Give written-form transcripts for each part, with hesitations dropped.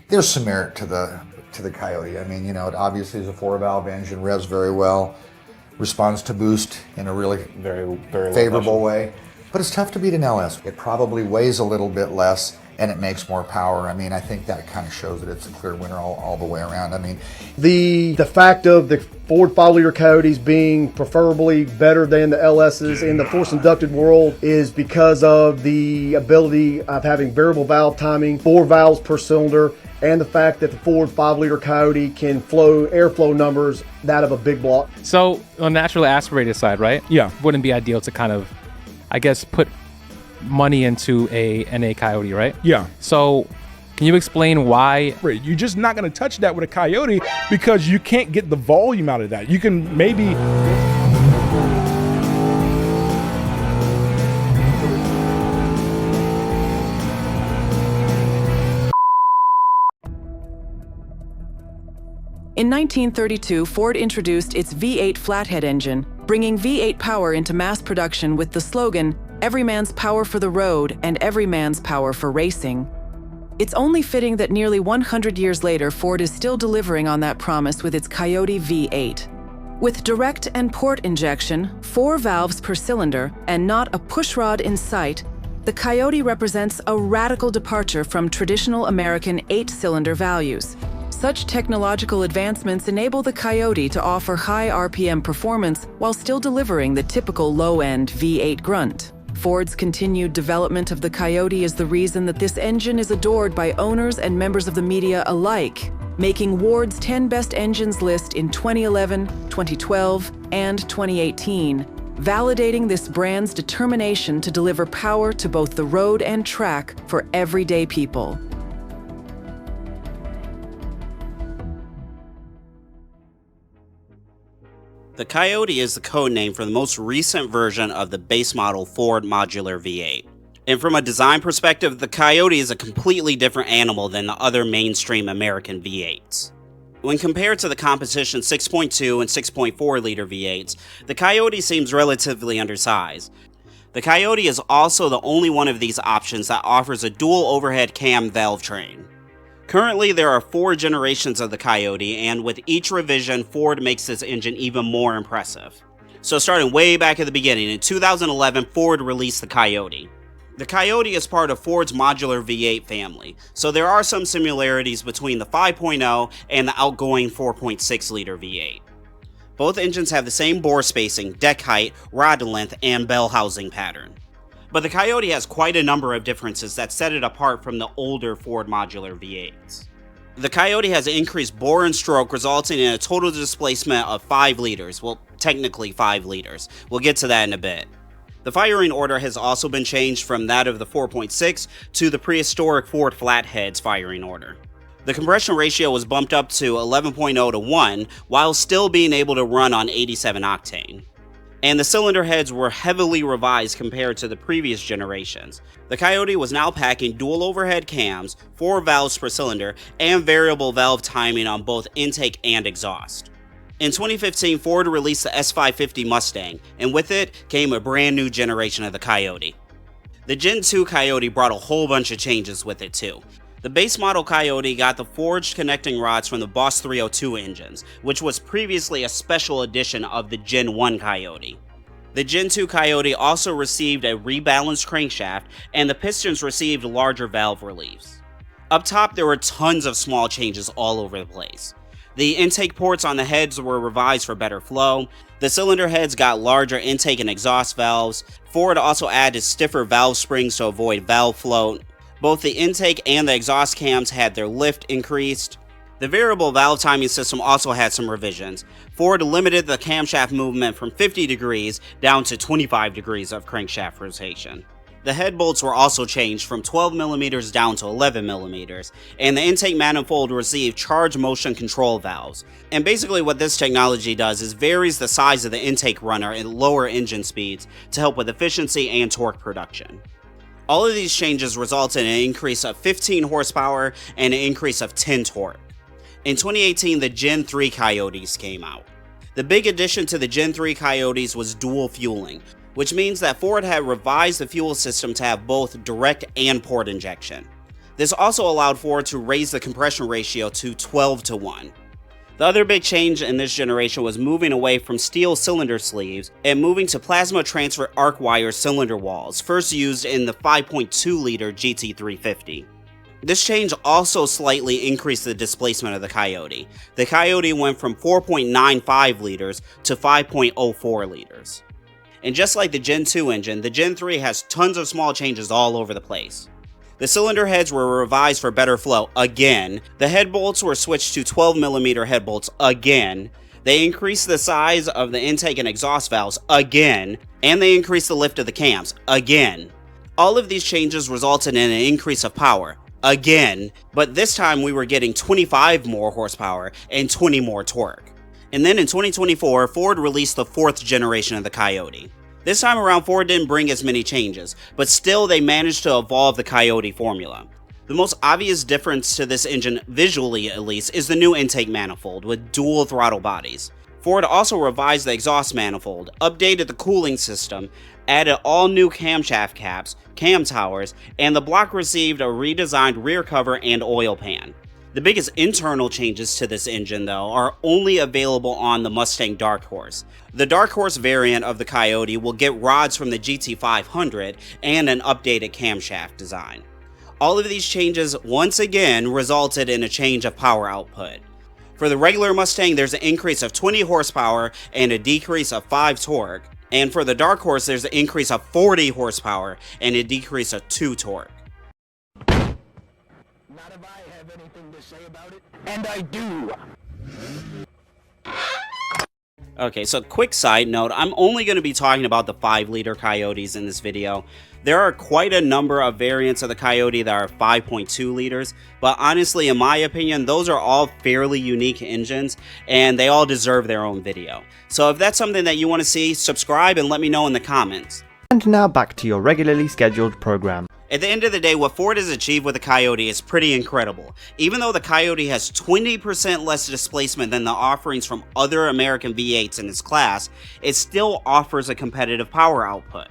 There's some merit to the Coyote. I mean, you know, it obviously is a 4-valve engine, revs very well, responds to boost in a really Very, very favorable way. But it's tough to beat an LS. It probably weighs a little bit less and it makes more power. I mean, I think that kind of shows that it's a clear winner all the way around. I mean, the fact of the Ford 5-liter Coyotes being preferably better than the LSs in the force-inducted world is because of the ability of having variable valve timing, 4 valves per cylinder, and the fact that the Ford 5-liter Coyote can flow airflow numbers that of a big block. So on the naturally aspirated side, right? Yeah. Wouldn't be ideal to kind of, I guess, put money into a NA Coyote, right? Yeah. So can you explain why? Right. You're just not going to touch that with a Coyote because you can't get the volume out of that. You can maybe... In 1932, Ford introduced its V8 flathead engine, bringing V8 power into mass production with the slogan, "Every man's power for the road and every man's power for racing." It's only fitting that nearly 100 years later, Ford is still delivering on that promise with its Coyote V8. With direct and port injection, 4 valves per cylinder, and not a pushrod in sight, the Coyote represents a radical departure from traditional American 8-cylinder values. Such technological advancements enable the Coyote to offer high RPM performance while still delivering the typical low-end V8 grunt. Ford's continued development of the Coyote is the reason that this engine is adored by owners and members of the media alike, making Ward's 10 Best Engines list in 2011, 2012, and 2018, validating this brand's determination to deliver power to both the road and track for everyday people. The Coyote is the code name for the most recent version of the base model Ford modular V8. And from a design perspective, the Coyote is a completely different animal than the other mainstream American V8s. When compared to the competition 6.2 and 6.4 liter V8s, the Coyote seems relatively undersized. The Coyote is also the only one of these options that offers a dual overhead cam valve train. Currently, there are 4 generations of the Coyote, and with each revision, Ford makes this engine even more impressive. So starting way back at the beginning, in 2011, Ford released the Coyote. The Coyote is part of Ford's modular V8 family, so there are some similarities between the 5.0 and the outgoing 4.6 liter V8. Both engines have the same bore spacing, deck height, rod length, and bell housing pattern. But the Coyote has quite a number of differences that set it apart from the older Ford modular V8s. The Coyote has increased bore and stroke, resulting in a total displacement of 5 liters. Well, technically 5 liters. We'll get to that in a bit. The firing order has also been changed from that of the 4.6 to the prehistoric Ford Flathead's firing order. The compression ratio was bumped up to 11.0 to 1, while still being able to run on 87 octane. And the cylinder heads were heavily revised compared to the previous generations. The Coyote was now packing dual overhead cams, 4 valves per cylinder, and variable valve timing on both intake and exhaust. In 2015, Ford released the S550 Mustang, and with it came a brand new generation of the Coyote. The Gen 2 Coyote brought a whole bunch of changes with it too. The base model Coyote got the forged connecting rods from the Boss 302 engines, which was previously a special edition of the Gen 1 Coyote. The Gen 2 Coyote also received a rebalanced crankshaft, and the pistons received larger valve reliefs. Up top, there were tons of small changes all over the place. The intake ports on the heads were revised for better flow. The cylinder heads got larger intake and exhaust valves. Ford also added stiffer valve springs to avoid valve float. Both the intake and the exhaust cams had their lift increased. The variable valve timing system also had some revisions. Ford limited the camshaft movement from 50 degrees down to 25 degrees of crankshaft rotation. The head bolts were also changed from 12mm down to 11mm, and the intake manifold received charge motion control valves. And basically what this technology does is varies the size of the intake runner at lower engine speeds to help with efficiency and torque production. All of these changes resulted in an increase of 15 horsepower and an increase of 10 torque. In 2018, the Gen 3 Coyotes came out. The big addition to the Gen 3 Coyotes was dual fueling, which means that Ford had revised the fuel system to have both direct and port injection. This also allowed Ford to raise the compression ratio to 12:1. The other big change in this generation was moving away from steel cylinder sleeves and moving to plasma transfer arc wire cylinder walls, first used in the 5.2-liter GT350. This change also slightly increased the displacement of the Coyote. The Coyote went from 4.95 liters to 5.04 liters. And just like the Gen 2 engine, the Gen 3 has tons of small changes all over the place. The cylinder heads were revised for better flow again. The head bolts were switched to 12mm head bolts again. They increased the size of the intake and exhaust valves again. And they increased the lift of the cams again. All of these changes resulted in an increase of power again, but this time we were getting 25 more horsepower and 20 more torque. And then in 2024, Ford released the 4th generation of the Coyote. This time around, Ford didn't bring as many changes, but still they managed to evolve the Coyote formula. The most obvious difference to this engine, visually at least, is the new intake manifold with dual throttle bodies. Ford also revised the exhaust manifold, updated the cooling system, added all new camshaft caps, cam towers, and the block received a redesigned rear cover and oil pan. The biggest internal changes to this engine, though, are only available on the Mustang Dark Horse. The Dark Horse variant of the Coyote will get rods from the GT500 and an updated camshaft design. All of these changes once again resulted in a change of power output. For the regular Mustang, there's an increase of 20 horsepower and a decrease of 5 torque. And for the Dark Horse, there's an increase of 40 horsepower and a decrease of 2 torque. Not if I have anything to say about it, and I do. Okay, so quick side note, I'm only going to be talking about the 5-liter Coyotes in this video. There are quite a number of variants of the Coyote that are 5.2 liters, but honestly, in my opinion, those are all fairly unique engines, and they all deserve their own video. So if that's something that you want to see, subscribe and let me know in the comments. And now back to your regularly scheduled program. At the end of the day, what Ford has achieved with the Coyote is pretty incredible. Even though the Coyote has 20% less displacement than the offerings from other American V8s in its class, it still offers a competitive power output.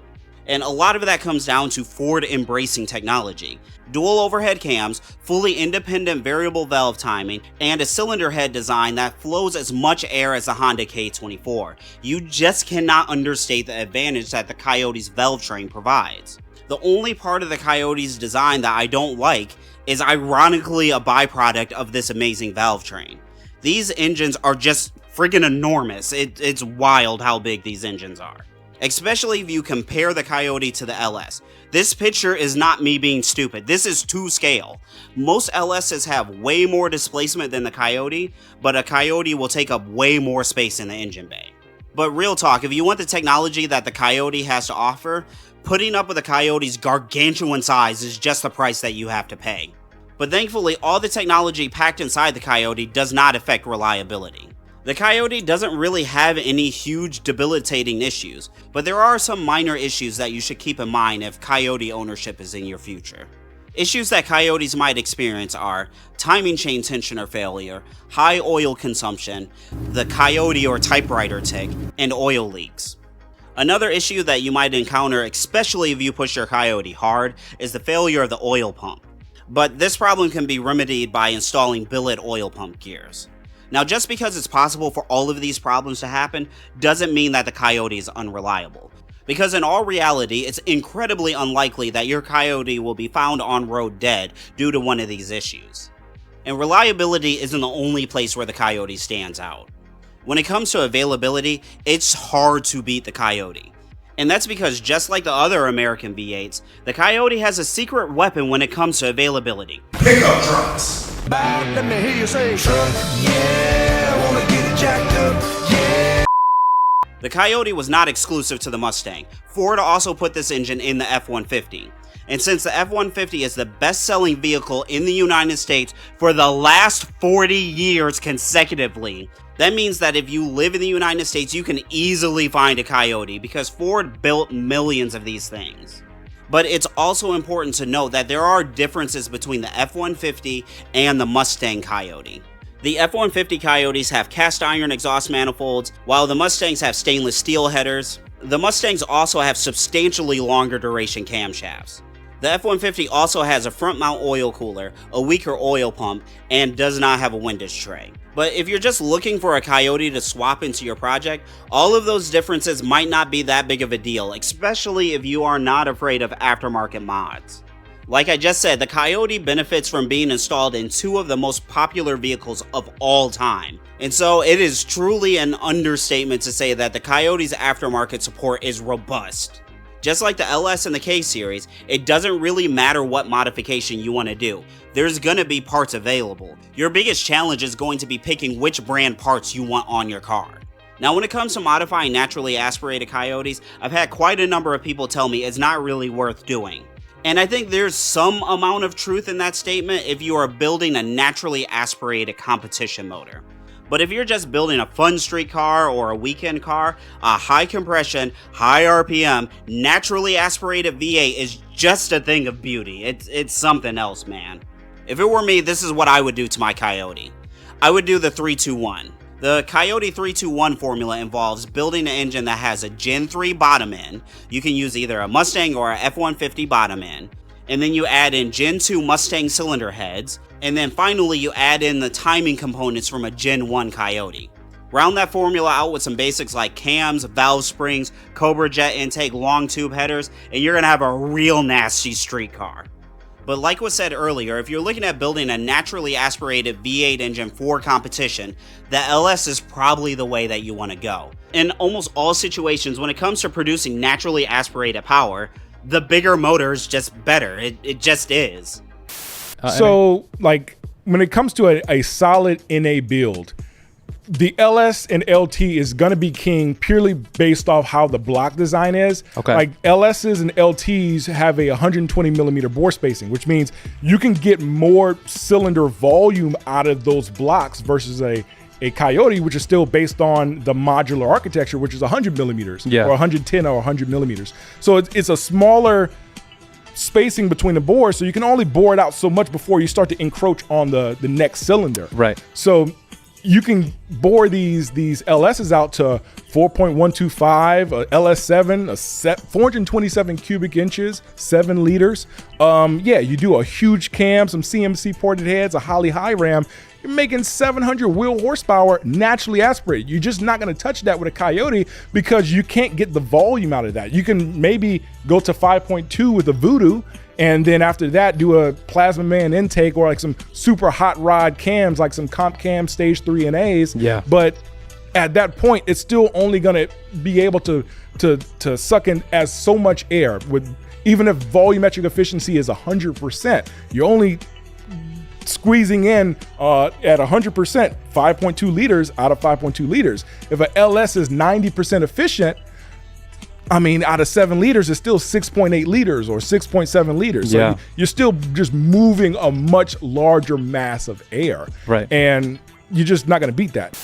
And a lot of that comes down to Ford embracing technology. Dual overhead cams, fully independent variable valve timing, and a cylinder head design that flows as much air as the Honda K24. You just cannot understate the advantage that the Coyote's valve train provides. The only part of the Coyote's design that I don't like is ironically a byproduct of this amazing valve train. These engines are just friggin' enormous. It's wild how big these engines are. Especially if you compare the Coyote to the LS. This picture is not me being stupid. This is to scale. Most LSs have way more displacement than the Coyote, but a Coyote will take up way more space in the engine bay. But real talk, if you want the technology that the Coyote has to offer, putting up with the Coyote's gargantuan size is just the price that you have to pay. But thankfully, all the technology packed inside the Coyote does not affect reliability. The Coyote doesn't really have any huge debilitating issues, but there are some minor issues that you should keep in mind if Coyote ownership is in your future. Issues that Coyotes might experience are timing chain tensioner failure, high oil consumption, the Coyote or typewriter tick, and oil leaks. Another issue that you might encounter, especially if you push your Coyote hard, is the failure of the oil pump. But this problem can be remedied by installing billet oil pump gears. Now, just because it's possible for all of these problems to happen doesn't mean that the Coyote is unreliable. Because in all reality, it's incredibly unlikely that your Coyote will be found on road dead due to one of these issues. And reliability isn't the only place where the Coyote stands out. When it comes to availability, it's hard to beat the Coyote. And that's because just like the other American V8s, the Coyote has a secret weapon when it comes to availability. Pickup trucks. Let me hear you say, truck, yeah, I wanna get it jacked up, yeah. The Coyote was not exclusive to the Mustang. Ford also put this engine in the F-150. And since the F-150 is the best-selling vehicle in the United States for the last 40 years consecutively, that means that if you live in the United States, you can easily find a Coyote because Ford built millions of these things. But it's also important to note that there are differences between the F-150 and the Mustang Coyote. The F-150 Coyotes have cast iron exhaust manifolds, while the Mustangs have stainless steel headers. The Mustangs also have substantially longer duration camshafts. The F-150 also has a front mount oil cooler, a weaker oil pump, and does not have a windage tray. But if you're just looking for a Coyote to swap into your project, all of those differences might not be that big of a deal, especially if you are not afraid of aftermarket mods. Like I just said, the Coyote benefits from being installed in two of the most popular vehicles of all time. And so it is truly an understatement to say that the Coyote's aftermarket support is robust. Just like the LS and the K series, it doesn't really matter what modification you want to do. There's gonna be parts available. Your biggest challenge is going to be picking which brand parts you want on your car. Now when it comes to modifying naturally aspirated Coyotes, I've had quite a number of people tell me it's not really worth doing. And I think there's some amount of truth in that statement if you are building a naturally aspirated competition motor. But if you're just building a fun street car or a weekend car, a high compression, high RPM, naturally aspirated V8 is just a thing of beauty. It's something else, man. If it were me, this is what I would do to my Coyote. I would do the 3-2-1. The Coyote 3-2-1 formula involves building an engine that has a Gen 3 bottom end. You can use either a Mustang or a F-150 bottom end. And then you add in Gen 2 Mustang cylinder heads. And then finally you add in the timing components from a Gen 1 Coyote. Round that formula out with some basics like cams, valve springs, Cobra jet intake, long tube headers, and you're gonna have a real nasty street car. But like was said earlier, if you're looking at building a naturally aspirated V8 engine for competition, the LS is probably the way that you want to go. In almost all situations, when it comes to producing naturally aspirated power, the bigger motor is just better. It just is. So, like, when it comes to a solid NA build, the LS and LT is going to be king purely based off how the block design is. Okay. Like, LSs and LTs have a 120 millimeter bore spacing, which means you can get more cylinder volume out of those blocks versus a Coyote, which is still based on the modular architecture, which is 100 millimeters or 110 or 100 millimeters. So it's a smaller spacing between the bores, so you can only bore it out so much before you start to encroach on the next cylinder. Right. So you can bore these LSs out to 4.125, a LS7, 427 cubic inches, 7 liters. Yeah, you do a huge cam, some CMC ported heads, a Holley high ram. You're making 700 wheel horsepower naturally aspirated. You're just not going to touch that with a Coyote because you can't get the volume out of that. You can maybe go to 5.2 with a Voodoo, and then after that do a Plasma Man intake or like some super hot rod cams, like some Comp Cam Stage 3 NAs. Yeah. But at that point, it's still only going to be able to suck in as so much air. With even if volumetric efficiency is 100%, you're only squeezing in at 100%, 5.2 liters out of 5.2 liters. If an LS is 90% efficient, I mean, out of 7 liters, it's still 6.8 liters or 6.7 liters. So you're still just moving a much larger mass of air. Right. And you're just not going to beat that.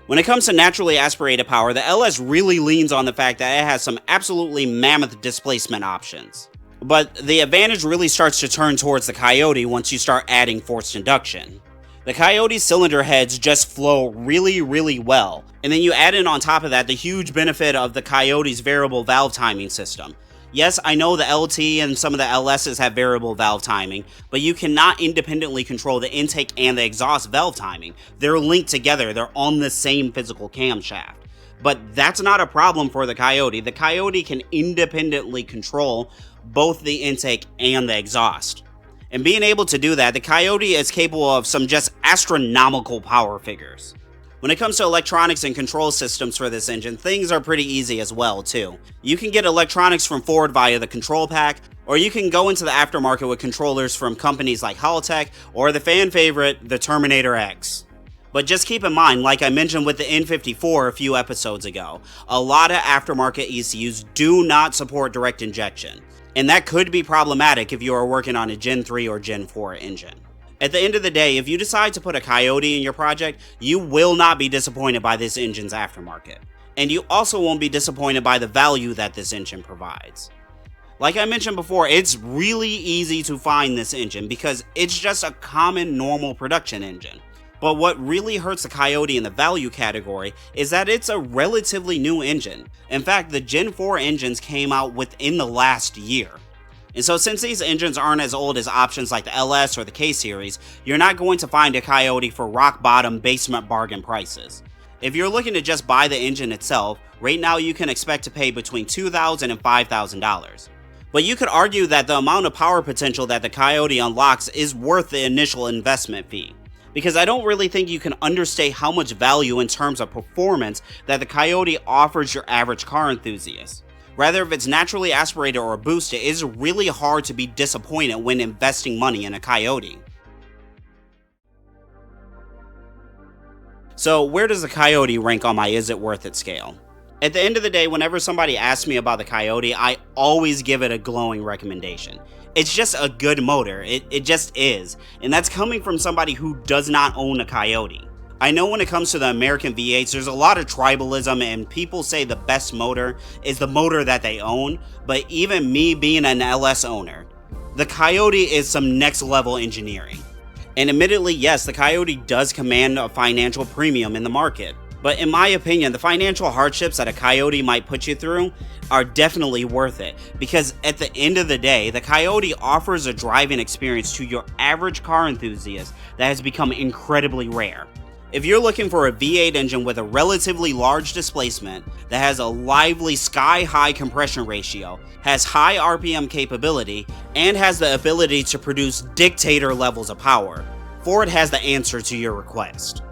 When it comes to naturally aspirated power, the LS really leans on the fact that it has some absolutely mammoth displacement options. But the advantage really starts to turn towards the Coyote once you start adding forced induction. The Coyote cylinder heads just flow really, really well. And then you add in on top of that the huge benefit of the Coyote's variable valve timing system. Yes, I know the LT and some of the LSs have variable valve timing, but you cannot independently control the intake and the exhaust valve timing. They're linked together, they're on the same physical camshaft. But that's not a problem for the Coyote. The Coyote can independently control both the intake and the exhaust. And being able to do that, the Coyote is capable of some just astronomical power figures. When it comes to electronics and control systems for this engine, things are pretty easy as well too. You can get electronics from Ford via the control pack, or you can go into the aftermarket with controllers from companies like Haltech or the fan favorite, the Terminator X. But just keep in mind, like I mentioned with the N54 a few episodes ago, a lot of aftermarket ECUs do not support direct injection. And that could be problematic if you are working on a Gen 3 or Gen 4 engine. At the end of the day, if you decide to put a Coyote in your project, you will not be disappointed by this engine's aftermarket. And you also won't be disappointed by the value that this engine provides. Like I mentioned before, it's really easy to find this engine because it's just a common normal production engine. But what really hurts the Coyote in the value category is that it's a relatively new engine. In fact, the Gen 4 engines came out within the last year. And so since these engines aren't as old as options like the LS or the K series, you're not going to find a Coyote for rock bottom basement bargain prices. If you're looking to just buy the engine itself, right now you can expect to pay between $2,000 and $5,000. But you could argue that the amount of power potential that the Coyote unlocks is worth the initial investment fee, because I don't really think you can understate how much value in terms of performance that the Coyote offers your average car enthusiast. Rather, if it's naturally aspirated or boosted, it is really hard to be disappointed when investing money in a Coyote. So where does the Coyote rank on my is it worth it scale? At the end of the day, whenever somebody asks me about the Coyote, I always give it a glowing recommendation. It's just a good motor, it just is, and that's coming from somebody who does not own a Coyote. I know when it comes to the American V8s, there's a lot of tribalism and people say the best motor is the motor that they own, but even me being an LS owner, the Coyote is some next level engineering. And admittedly, yes, the Coyote does command a financial premium in the market. But in my opinion, the financial hardships that a Coyote might put you through are definitely worth it, because at the end of the day, the Coyote offers a driving experience to your average car enthusiast that has become incredibly rare. If you're looking for a V8 engine with a relatively large displacement, that has a lively sky-high compression ratio, has high RPM capability, and has the ability to produce dictator levels of power, Ford has the answer to your request.